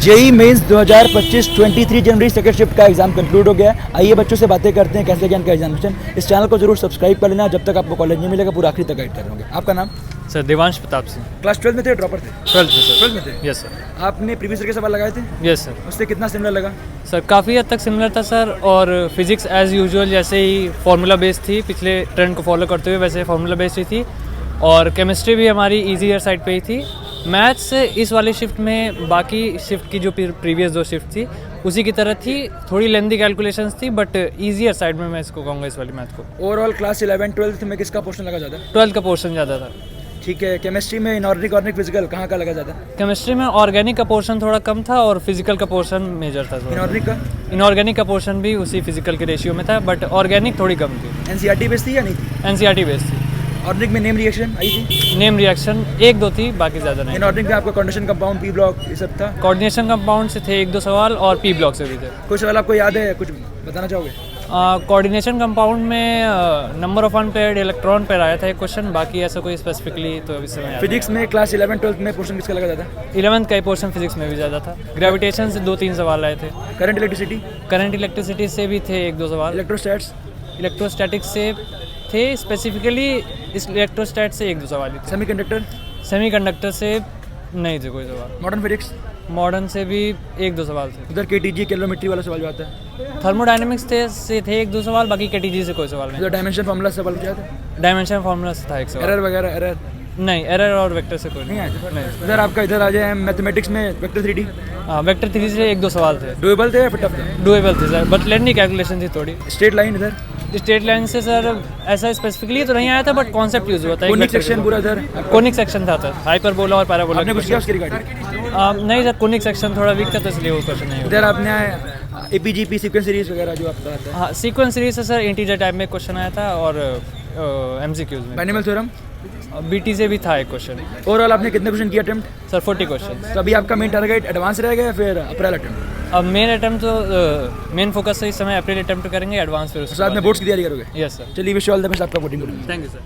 JEE mains 2025 23 जनवरी second shift का exam conclude हो गया है। आइए बच्चों से बातें करते हैं कैसे गया इनका एग्जामिनेशन। इस चैनल को जरूर सब्सक्राइब कर लेना, जब तक आपको कॉलेज नहीं मिलेगा पूरा आखिरी तक गाइड कर रहे होंगे। आपका नाम? सर देवांश प्रताप सिंह। क्लास 12 में थे, ड्रॉपर थे? 12th में सर। 12 में थे। Yes sir. आपने प्रीवियस ईयर के सवाल लगाए थे? Yes sir. उससे कितना सिमिलर लगा? सर काफ़ी हद तक सिमिलर था सर, और फिजिक्स एज यूजुअल जैसे ही फार्मूला बेस्ड थी, पिछले ट्रेंड को फॉलो करते हुए वैसे फार्मूला बेस्ड ही थी, और केमिस्ट्री भी हमारी ईजीयर साइड पे ही थी। मैथ्स इस वाले शिफ्ट में बाकी शिफ्ट की जो प्रीवियस 2 शिफ्ट थी उसी की तरह थी, थोड़ी लेंदी कैलकुलेशंस थी, बट ईजियर साइड में मैं इसको कहूँगा इस वाली मैथ को। ओवरऑल क्लास 11 12 में किसका पोर्शन लगा ज़्यादा? 12th का पोर्शन ज़्यादा था। ठीक है। केमिस्ट्री में इनऑर्गेनिक ऑर्गेनिक फिजिकल कहाँ का लगा ज़्यादा? केमिस्ट्री में ऑर्गेनिक का पोर्शन थोड़ा कम था और फिजिकल का पोर्शन मेजर था। इनऑर्गेनिक का? इनऑर्गेनिक का पोर्शन भी उसी फिजिकल के रेशियो में था, बट ऑर्गेनिक थोड़ी कम थी। एनसीईआरटी बेस्ड थी या नहीं थी? एनसीईआरटी बेस्ड थी। ऑर्गेनिक में नेम रिएक्शन आई थी? नेम रिएक्शन 1-2 थी, बाकी ज़्यादा नहीं। इनऑर्गेनिक में आपका कंडीशन कंपाउंड पी ब्लॉक ये सब था? कोऑर्डिनेशन कंपाउंड से थे 1-2 सवाल, और पी ब्लॉक से भी थे। कोई सवाल आपको याद है, कुछ बताना चाहोगे? कोऑर्डिनेशन कंपाउंड में number of unpaired electron pair आया था एक क्वेश्चन, बाकी ऐसा कोई स्पेसिफिकली तो अभी समय फिजिक्स में क्लास 11 12 में पोर्शन किसका लगा ज़्यादा? 11th का पोर्शन फिजिक्स में भी ज़्यादा था। ग्रेविटेशन से 2-3 सवाल आए थे। Current electricity? करंट इलेक्ट्रिसिटी से भी थे 1-2 सवाल। इलेक्ट्रोस्टैट्स? इलेक्ट्रोस्टैटिक्स से थे, स्पेसिफिकली इस इलेक्ट्रोस्टैट से 1-2 सवाल ही थे। सेमीकंडक्टर? सेमीकंडक्टर से नहीं थे कोई सवाल। Modern physics? मॉडर्न से भी 1-2 सवाल थे। उधर केटीजी कैलोरीमेट्री वाला सवाल जो आता है? थर्मोडायनेमिक्स से थे 1-2 सवाल, बाकी केटीजी से कोई सवाल नहीं। उधर डायमेंशन फार्मूला सवाल क्या था? डायमेंशन फार्मूला से था एक सवाल। एरर वगैरह? एरर नहीं, एरर और वेक्टर से कोई नहीं आया? नहीं। उधर आपका इधर आ जाए मैथमेटिक्स में वेक्टर 3D? हाँ, वेक्टर 3 से 1-2 सवाल थे। डुएबल थे या फिर टफ थे? डुएबल थे सर, बट लेंदी कैलकुलेशन थी थोड़ी। स्ट्रेट लाइन इधर? स्ट्रेट लाइन से सर ऐसा स्पेसिफिकली तो नहीं आया था, बट कॉन्सेप्ट यूज हुआ था। कोनिक सेक्शन पूरा इधर? कोनिक सेक्शन था सर, हाइपरबोला और पैराबोला। आपने कुछ किया उसके रिगार्डिंग? नहीं सर, कोनिक सेक्शन थोड़ा वीक था तो इसलिए वो क्वेश्चन नहीं हुआ। इधर आपने एपीजीपी सीक्वेंस सीरीज वगैरह जो आपका आता है? हाँ, सीक्वेंस सीरीज से सर इंटीजर टाइप में क्वेश्चन आया था, और एमसीक्यूज में बाइनोमियल थ्योरम? बीटी से भी था एक क्वेश्चन। ओवरऑल आपने कितने क्वेश्चन किए अटेम्प्ट? Sir 40 question. तो अभी आपका मेन टारगेट एडवांस रहेगा या फिर अप्रैल अटेम्प्ट? अब मेन अटेम्प्ट तो मेन फोकस से इस समय अप्रैल अटेम्प्ट करेंगे, एडवांस फिर उसके साथ में बाद। बोर्ड्स की तैयारी करोगे? Yes sir. चलिए wish you all the best, आपका वोटिंग करूँगा। Thank you sir.